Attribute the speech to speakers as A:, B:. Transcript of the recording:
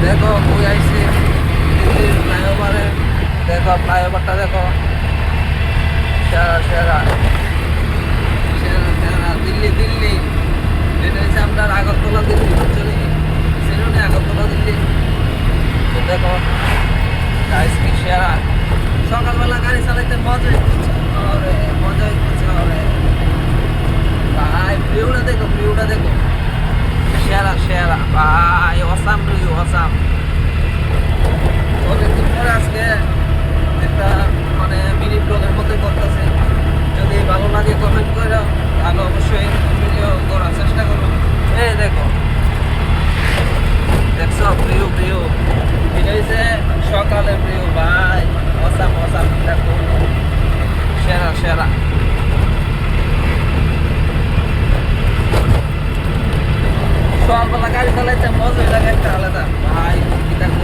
A: দেখো বই আইসি দিল্লির ফ্লাইওভারে, দেখো ফ্লাইওভারটা দেখো, সেরা সেরা সেরা সেরা। দিল্লি দিল্লি, এটা হচ্ছে আপনার আগরতলা দিল্লি, বুঝলি সেরুনে আগরতলা দিল্লি। তো দেখো গাইস কি সেরা, সকালবেলা গাড়ি চালাইতে মজাই হচ্ছে, আরে মজাই হচ্ছে। আরে ভাই ভিউটা দেখো, ভিউটা দেখো, সেরা সেরা ভাই, অসাম ভিউ অসাম। অনেকদিন পরে আজকে একটা মানে মিনি ব্লগের মধ্যে করতেছে। যদি ভালো লাগে কমেন্ট করে, তাহলে অবশ্যই ভিডিও করার চেষ্টা করবো। এই দেখো, দেখছো ভিউ ভিউ, এটা হচ্ছে সকালে ভিউ ভাই, অসাম অসাম, দেখো সেরা সেরা। সকালবেলা গাড়ি চালাইতে মজাই লাগে একটা আলাদা ভাই, কি দেখো